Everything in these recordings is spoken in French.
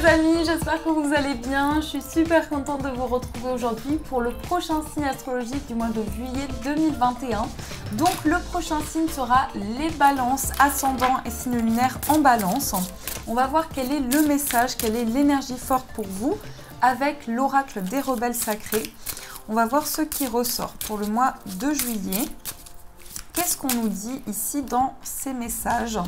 les amis, j'espère que vous allez bien. Je suis super contente de vous retrouver aujourd'hui pour le prochain signe astrologique du mois de juillet 2021. Donc le prochain signe sera les balances, ascendant et signe lunaire en balance. On va voir quel est le message, quelle est l'énergie forte pour vous avec l'oracle des rebelles sacrés. On va voir ce qui ressort pour le mois de juillet. Qu'est-ce qu'on nous dit ici dans ces messages ?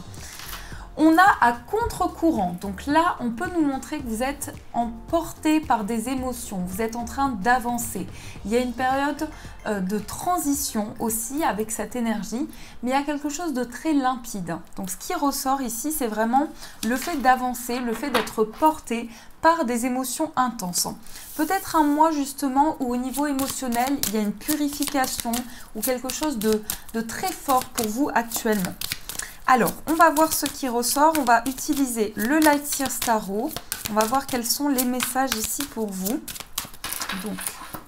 On a à contre-courant, donc là on peut nous montrer que vous êtes emporté par des émotions, vous êtes en train d'avancer. Il y a une période de transition aussi avec cette énergie, mais il y a quelque chose de très limpide. Donc ce qui ressort ici, c'est vraiment le fait d'avancer, le fait d'être porté par des émotions intenses. Peut-être un mois justement où au niveau émotionnel, il y a une purification ou quelque chose de très fort pour vous actuellement. Alors, on va voir ce qui ressort. On va utiliser le Light Year Tarot. On va voir quels sont les messages ici pour vous. Donc,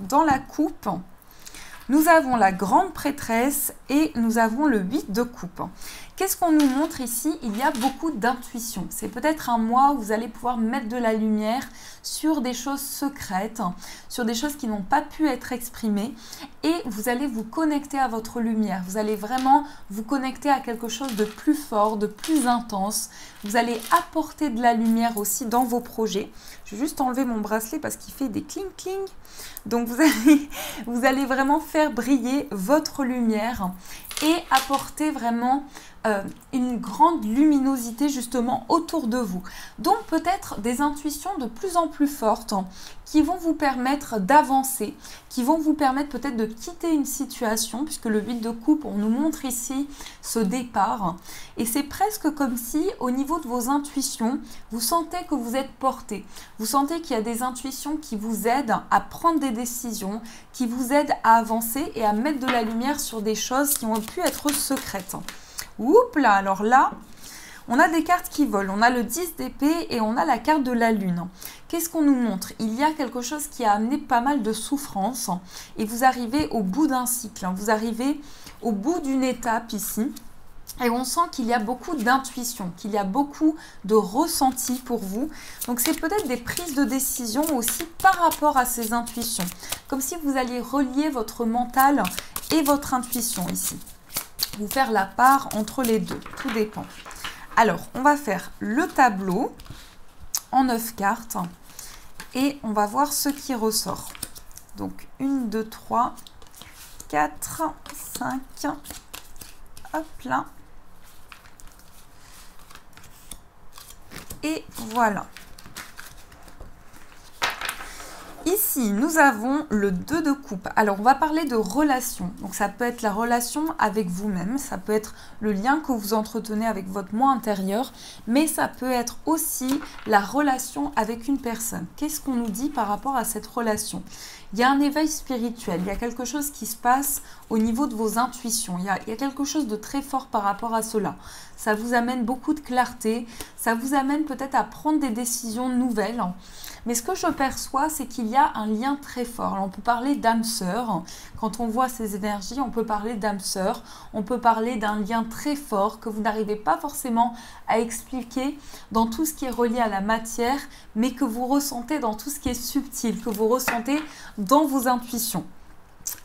dans la coupe, nous avons la grande prêtresse et nous avons le 8 de coupe. Qu'est-ce qu'on nous montre ici? Il y a beaucoup d'intuition. C'est peut-être un mois où vous allez pouvoir mettre de la lumière sur des choses secrètes, sur des choses qui n'ont pas pu être exprimées et vous allez vous connecter à votre lumière. Vous allez vraiment vous connecter à quelque chose de plus fort, de plus intense. Vous allez apporter de la lumière aussi dans vos projets. Je vais juste enlever mon bracelet parce qu'il fait des cling-cling. Donc vous allez vraiment faire briller votre lumière et apporter vraiment une grande luminosité justement autour de vous. Donc peut-être des intuitions de plus en plus fortes qui vont vous permettre d'avancer, qui vont vous permettre peut-être de quitter une situation, puisque le 8 de coupe, on nous montre ici ce départ. Et c'est presque comme si au niveau de vos intuitions, vous sentez que vous êtes porté. Vous sentez qu'il y a des intuitions qui vous aident à prendre des décisions, qui vous aident à avancer et à mettre de la lumière sur des choses qui ont pu être secrètes. Oups là, alors là, on a des cartes qui volent. On a le 10 d'épée et on a la carte de la lune. Qu'est-ce qu'on nous montre? Il y a quelque chose qui a amené pas mal de souffrance et vous arrivez au bout d'un cycle. Vous arrivez au bout d'une étape ici. Et on sent qu'il y a beaucoup d'intuition, qu'il y a beaucoup de ressenti pour vous. Donc c'est peut-être des prises de décision aussi par rapport à ces intuitions. Comme si vous alliez relier votre mental et votre intuition ici. Vous faire la part entre les deux, tout dépend. Alors, on va faire le tableau en 9 cartes et on va voir ce qui ressort. Donc, 1, 2, 3, 4, 5, hop là. Et voilà. Ici, nous avons le 2 de coupe. Alors, on va parler de relation. Donc, ça peut être la relation avec vous-même. Ça peut être le lien que vous entretenez avec votre moi intérieur. Mais ça peut être aussi la relation avec une personne. Qu'est-ce qu'on nous dit par rapport à cette relation? Il y a un éveil spirituel. Il y a quelque chose qui se passe au niveau de vos intuitions. Il y a quelque chose de très fort par rapport à cela. Ça vous amène beaucoup de clarté. Ça vous amène peut-être à prendre des décisions nouvelles. Mais ce que je perçois, c'est qu'il y a un lien très fort. Alors, on peut parler d'âme sœur. Quand on voit ces énergies, on peut parler d'âme sœur. On peut parler d'un lien très fort que vous n'arrivez pas forcément à expliquer dans tout ce qui est relié à la matière, mais que vous ressentez dans tout ce qui est subtil, que vous ressentez dans vos intuitions.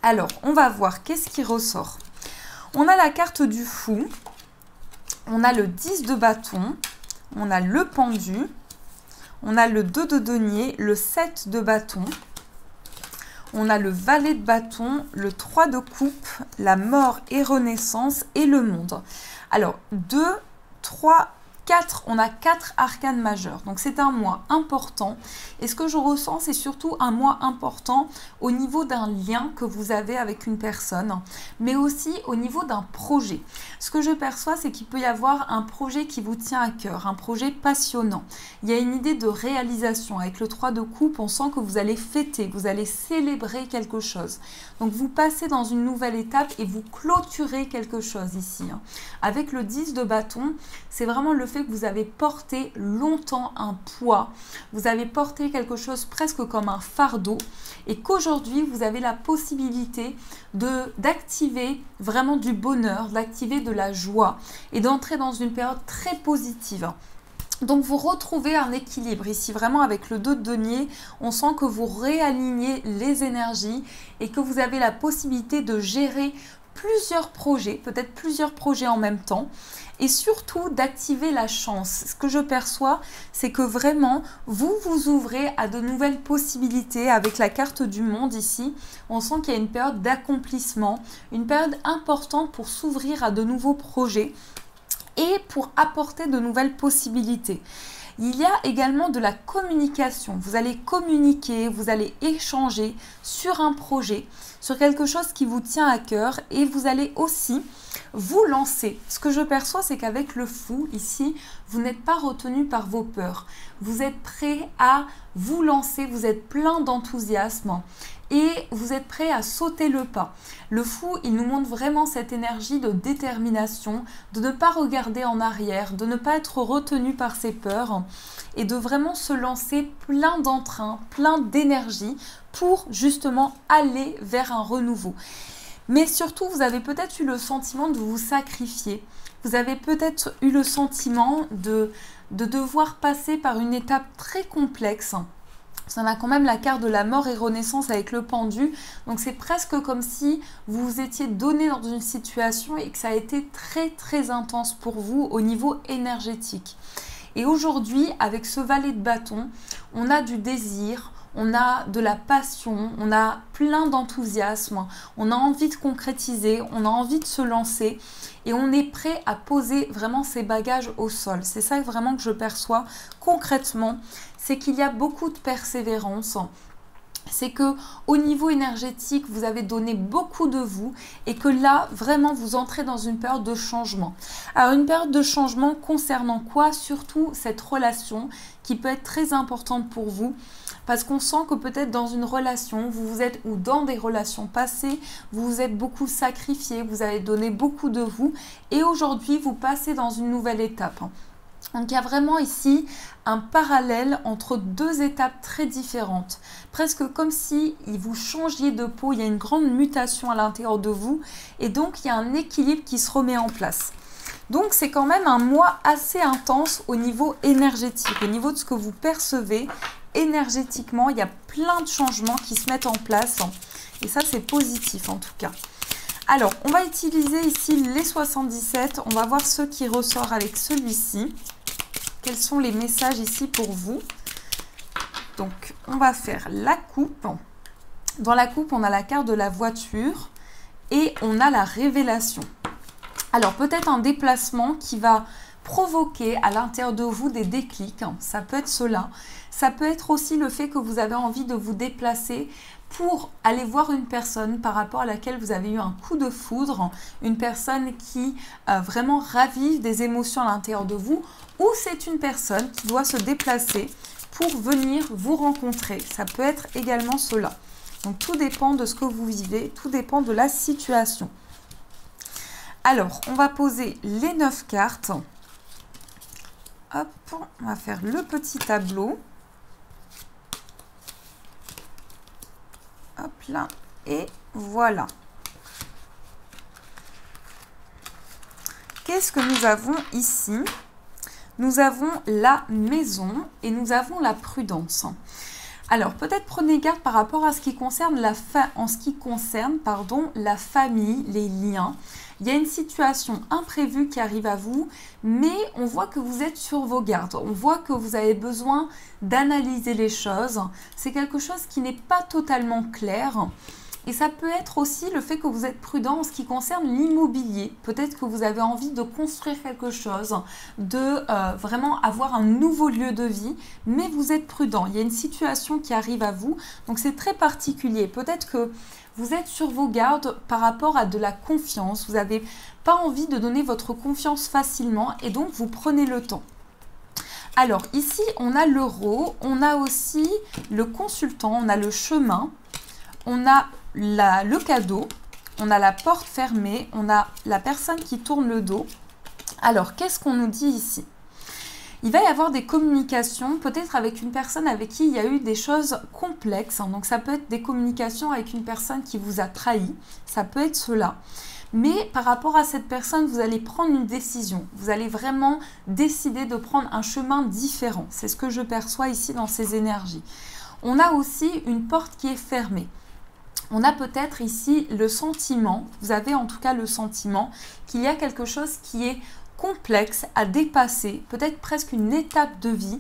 Alors, on va voir qu'est-ce qui ressort. On a la carte du fou. On a le 10 de bâton. On a le pendu. On a le 2 de denier, le 7 de bâton, on a le valet de bâton, le 3 de coupe, la mort et renaissance et le monde. Alors, 2, 3, 4, on a 4 arcanes majeurs. Donc, c'est un mois important. Et ce que je ressens, c'est surtout un mois important au niveau d'un lien que vous avez avec une personne, mais aussi au niveau d'un projet. Ce que je perçois, c'est qu'il peut y avoir un projet qui vous tient à cœur, un projet passionnant. Il y a une idée de réalisation. Avec le 3 de coupe, on sent que vous allez fêter, vous allez célébrer quelque chose. Donc, vous passez dans une nouvelle étape et vous clôturez quelque chose ici. Avec le 10 de bâton, c'est vraiment le fait que vous avez porté longtemps un poids, vous avez porté quelque chose presque comme un fardeau et qu'aujourd'hui vous avez la possibilité d'activer vraiment du bonheur, d'activer de la joie et d'entrer dans une période très positive. Donc vous retrouvez un équilibre ici, vraiment avec le 2 de denier, on sent que vous réalignez les énergies et que vous avez la possibilité de gérer plusieurs projets, peut-être plusieurs projets en même temps, et surtout d'activer la chance. Ce que je perçois, c'est que vraiment, vous vous ouvrez à de nouvelles possibilités avec la carte du monde ici. On sent qu'il y a une période d'accomplissement, une période importante pour s'ouvrir à de nouveaux projets et pour apporter de nouvelles possibilités. Il y a également de la communication. Vous allez communiquer, vous allez échanger sur un projet, sur quelque chose qui vous tient à cœur et vous allez aussi vous lancer. Ce que je perçois, c'est qu'avec le fou, ici, vous n'êtes pas retenu par vos peurs. Vous êtes prêt à vous lancer, vous êtes plein d'enthousiasme et vous êtes prêt à sauter le pas. Le fou, il nous montre vraiment cette énergie de détermination, de ne pas regarder en arrière, de ne pas être retenu par ses peurs et de vraiment se lancer plein d'entrain, plein d'énergie pour justement aller vers un renouveau. Mais surtout, vous avez peut-être eu le sentiment de vous sacrifier. Vous avez peut-être eu le sentiment de devoir passer par une étape très complexe. Ça a quand même la carte de la mort et renaissance avec le pendu. Donc c'est presque comme si vous vous étiez donné dans une situation et que ça a été très très intense pour vous au niveau énergétique. Et aujourd'hui, avec ce valet de bâton, on a du désir, on a de la passion, on a plein d'enthousiasme, on a envie de concrétiser, on a envie de se lancer et on est prêt à poser vraiment ses bagages au sol. C'est ça vraiment que je perçois concrètement, c'est qu'il y a beaucoup de persévérance. C'est que au niveau énergétique, vous avez donné beaucoup de vous et que là, vraiment, vous entrez dans une période de changement. Alors, une période de changement concernant quoi? Surtout cette relation qui peut être très importante pour vous parce qu'on sent que peut-être dans une relation, vous vous êtes ou dans des relations passées, vous vous êtes beaucoup sacrifié, vous avez donné beaucoup de vous et aujourd'hui, vous passez dans une nouvelle étape. Donc il y a vraiment ici un parallèle entre deux étapes très différentes. Presque comme si vous changiez de peau, il y a une grande mutation à l'intérieur de vous et donc il y a un équilibre qui se remet en place. Donc c'est quand même un mois assez intense au niveau énergétique, au niveau de ce que vous percevez énergétiquement. Il y a plein de changements qui se mettent en place et ça c'est positif en tout cas. Alors, on va utiliser ici les 77. On va voir ce qui ressort avec celui-ci. Quels sont les messages ici pour vous? Donc, on va faire la coupe. Dans la coupe, on a la carte de la voiture et on a la révélation. Alors, peut-être un déplacement qui va provoquer à l'intérieur de vous des déclics. Ça peut être cela. Ça peut être aussi le fait que vous avez envie de vous déplacer pour aller voir une personne par rapport à laquelle vous avez eu un coup de foudre, une personne qui vraiment ravive des émotions à l'intérieur de vous, ou c'est une personne qui doit se déplacer pour venir vous rencontrer. Ça peut être également cela. Donc tout dépend de ce que vous vivez, tout dépend de la situation. Alors, on va poser les 9 cartes. Hop, on va faire le petit tableau. Hop là, et voilà. Qu'est-ce que nous avons ici? Nous avons la maison et nous avons la prudence. Alors, peut-être prenez garde par rapport à ce qui concerne la famille, les liens. Il y a une situation imprévue qui arrive à vous, mais on voit que vous êtes sur vos gardes. On voit que vous avez besoin d'analyser les choses. C'est quelque chose qui n'est pas totalement clair. Et ça peut être aussi le fait que vous êtes prudent en ce qui concerne l'immobilier. Peut-être que vous avez envie de construire quelque chose, de vraiment avoir un nouveau lieu de vie, mais vous êtes prudent. Il y a une situation qui arrive à vous, donc c'est très particulier. Peut-être que vous êtes sur vos gardes par rapport à de la confiance. Vous n'avez pas envie de donner votre confiance facilement et donc vous prenez le temps. Alors ici, on a l'euro, on a aussi le consultant, on a le chemin, on a le cadeau, on a la porte fermée, on a la personne qui tourne le dos. Alors, qu'est-ce qu'on nous dit ici? Il va y avoir des communications, peut-être avec une personne avec qui il y a eu des choses complexes. Donc, ça peut être des communications avec une personne qui vous a trahi. Ça peut être cela. Mais par rapport à cette personne, vous allez prendre une décision. Vous allez vraiment décider de prendre un chemin différent. C'est ce que je perçois ici dans ces énergies. On a aussi une porte qui est fermée. On a peut-être ici le sentiment, vous avez en tout cas le sentiment qu'il y a quelque chose qui est complexe à dépasser, peut-être presque une étape de vie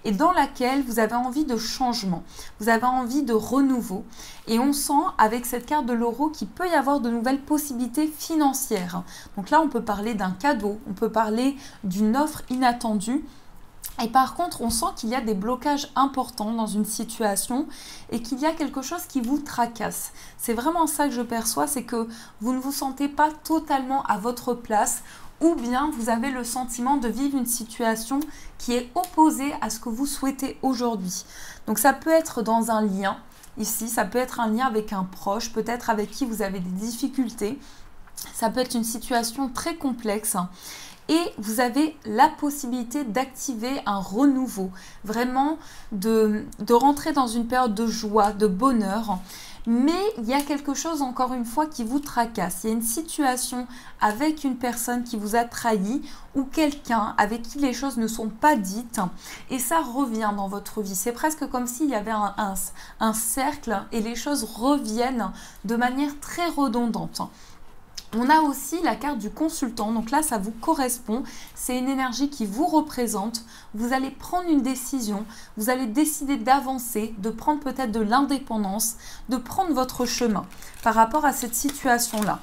et dans laquelle vous avez envie de changement, vous avez envie de renouveau et on sent avec cette carte de l'euro qu'il peut y avoir de nouvelles possibilités financières. Donc là on peut parler d'un cadeau, on peut parler d'une offre inattendue. Et par contre, on sent qu'il y a des blocages importants dans une situation et qu'il y a quelque chose qui vous tracasse. C'est vraiment ça que je perçois, c'est que vous ne vous sentez pas totalement à votre place ou bien vous avez le sentiment de vivre une situation qui est opposée à ce que vous souhaitez aujourd'hui. Donc ça peut être dans un lien, ici, ça peut être un lien avec un proche, peut-être avec qui vous avez des difficultés. Ça peut être une situation très complexe. Et vous avez la possibilité d'activer un renouveau, vraiment de rentrer dans une période de joie, de bonheur. Mais il y a quelque chose encore une fois qui vous tracasse. Il y a une situation avec une personne qui vous a trahi ou quelqu'un avec qui les choses ne sont pas dites et ça revient dans votre vie. C'est presque comme s'il y avait un cercle et les choses reviennent de manière très redondante. On a aussi la carte du consultant, donc là ça vous correspond, c'est une énergie qui vous représente, vous allez prendre une décision, vous allez décider d'avancer, de prendre peut-être de l'indépendance, de prendre votre chemin par rapport à cette situation-là.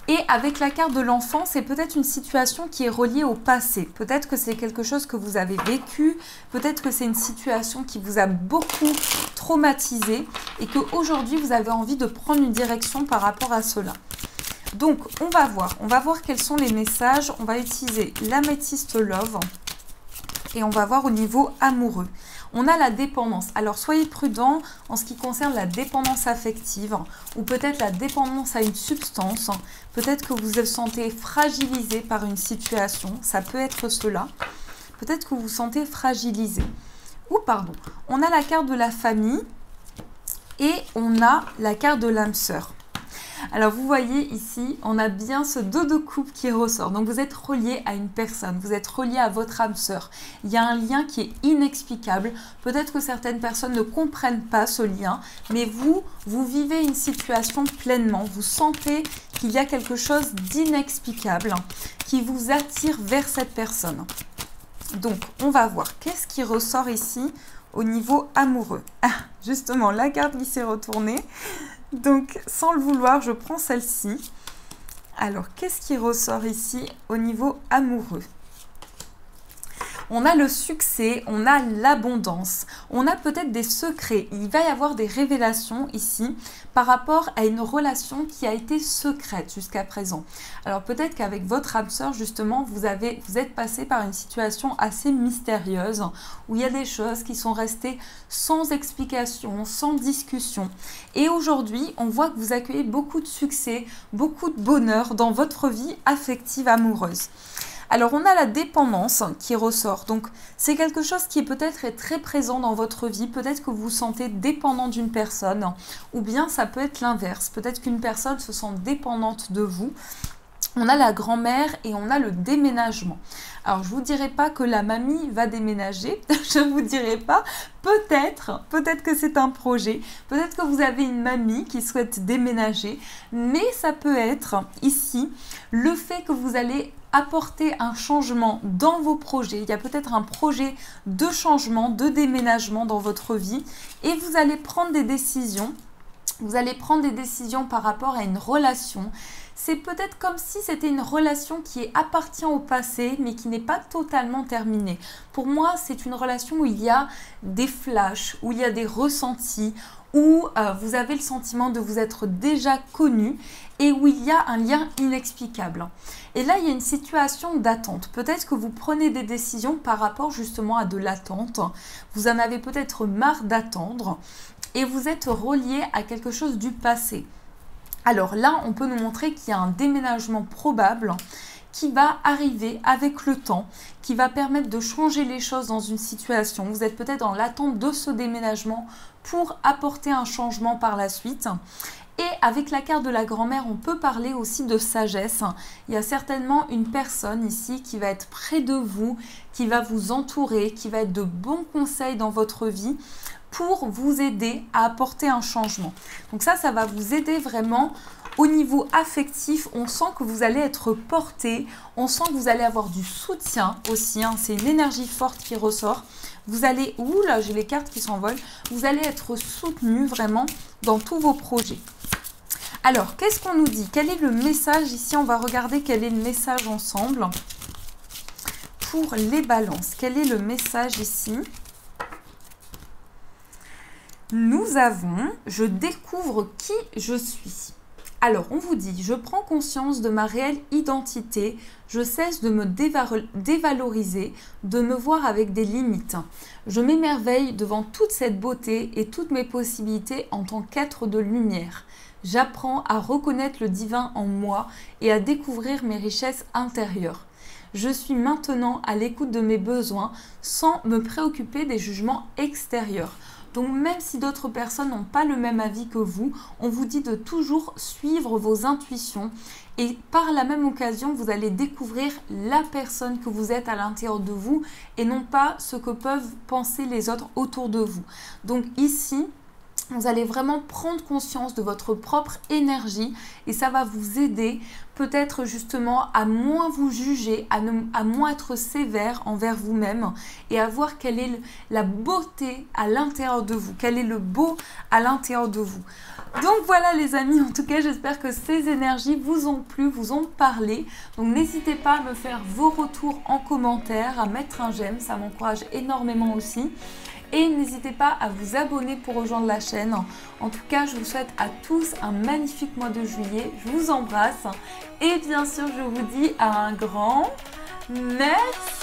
Et avec la carte de l'enfant, c'est peut-être une situation qui est reliée au passé. Peut-être que c'est quelque chose que vous avez vécu, peut-être que c'est une situation qui vous a beaucoup traumatisé et qu'aujourd'hui vous avez envie de prendre une direction par rapport à cela. Donc, on va voir quels sont les messages. On va utiliser l'améthyste love et on va voir au niveau amoureux. On a la dépendance. Alors, soyez prudents en ce qui concerne la dépendance affective ou peut-être la dépendance à une substance. Peut-être que vous vous sentez fragilisé par une situation. Ça peut être cela. Peut-être que vous vous sentez fragilisé. Ou pardon, on a la carte de la famille et on a la carte de l'âme sœur. Alors vous voyez ici, on a bien ce dos de coupe qui ressort. Donc vous êtes relié à une personne, vous êtes relié à votre âme sœur. Il y a un lien qui est inexplicable. Peut-être que certaines personnes ne comprennent pas ce lien, mais vous vivez une situation pleinement. Vous sentez qu'il y a quelque chose d'inexplicable qui vous attire vers cette personne. Donc on va voir qu'est-ce qui ressort ici au niveau amoureux. Ah, justement, la carte qui s'est retournée. Donc, sans le vouloir, je prends celle-ci. Alors, qu'est-ce qui ressort ici au niveau amoureux? On a le succès, on a l'abondance, on a peut-être des secrets. Il va y avoir des révélations ici par rapport à une relation qui a été secrète jusqu'à présent. Alors peut-être qu'avec votre âme sœur, justement, vous êtes passé par une situation assez mystérieuse où il y a des choses qui sont restées sans explication, sans discussion. Et aujourd'hui, on voit que vous accueillez beaucoup de succès, beaucoup de bonheur dans votre vie affective amoureuse. Alors, on a la dépendance qui ressort. Donc, c'est quelque chose qui peut-être très présent dans votre vie. Peut-être que vous vous sentez dépendant d'une personne ou bien ça peut être l'inverse. Peut-être qu'une personne se sent dépendante de vous. On a la grand-mère et on a le déménagement. Alors, je ne vous dirai pas que la mamie va déménager. Je ne vous dirai pas. Peut-être que c'est un projet. Peut-être que vous avez une mamie qui souhaite déménager. Mais ça peut être ici le fait que vous allez apporter un changement dans vos projets. Il y a peut-être un projet de changement, de déménagement dans votre vie et vous allez prendre des décisions. Vous allez prendre des décisions par rapport à une relation. C'est peut-être comme si c'était une relation qui appartient au passé, mais qui n'est pas totalement terminée. Pour moi, c'est une relation où il y a des flashs, où il y a des ressentis, où vous avez le sentiment de vous être déjà connu et où il y a un lien inexplicable. Et là, il y a une situation d'attente. Peut-être que vous prenez des décisions par rapport justement à de l'attente. Vous en avez peut-être marre d'attendre et vous êtes relié à quelque chose du passé. Alors là, on peut nous montrer qu'il y a un déménagement probable qui va arriver avec le temps, qui va permettre de changer les choses dans une situation. Vous êtes peut-être dans l'attente de ce déménagement pour apporter un changement par la suite. Et avec la carte de la grand-mère, on peut parler aussi de sagesse. Il y a certainement une personne ici qui va être près de vous, qui va vous entourer, qui va être de bons conseils dans votre vie pour vous aider à apporter un changement. Donc ça va vous aider vraiment au niveau affectif. On sent que vous allez être porté, on sent que vous allez avoir du soutien aussi, hein. C'est une énergie forte qui ressort. Vous allez, ouh là j'ai les cartes qui s'envolent, vous allez être soutenu vraiment dans tous vos projets. Alors, qu'est-ce qu'on nous dit? Quel est le message ici? On va regarder quel est le message ensemble pour les balances. Quel est le message ici? Nous avons, je découvre qui je suis. Alors, on vous dit, je prends conscience de ma réelle identité, je cesse de me dévaloriser, de me voir avec des limites. Je m'émerveille devant toute cette beauté et toutes mes possibilités en tant qu'être de lumière. J'apprends à reconnaître le divin en moi et à découvrir mes richesses intérieures. Je suis maintenant à l'écoute de mes besoins sans me préoccuper des jugements extérieurs. Donc même si d'autres personnes n'ont pas le même avis que vous, on vous dit de toujours suivre vos intuitions et par la même occasion, vous allez découvrir la personne que vous êtes à l'intérieur de vous et non pas ce que peuvent penser les autres autour de vous. Donc ici, vous allez vraiment prendre conscience de votre propre énergie et ça va vous aider peut-être justement à moins vous juger, à moins être sévère envers vous-même et à voir quelle est la beauté à l'intérieur de vous, quel est le beau à l'intérieur de vous. Donc voilà les amis, en tout cas j'espère que ces énergies vous ont plu, vous ont parlé. Donc n'hésitez pas à me faire vos retours en commentaire, à mettre un j'aime, ça m'encourage énormément aussi. Et n'hésitez pas à vous abonner pour rejoindre la chaîne. En tout cas, je vous souhaite à tous un magnifique mois de juillet. Je vous embrasse. Et bien sûr, je vous dis un grand merci.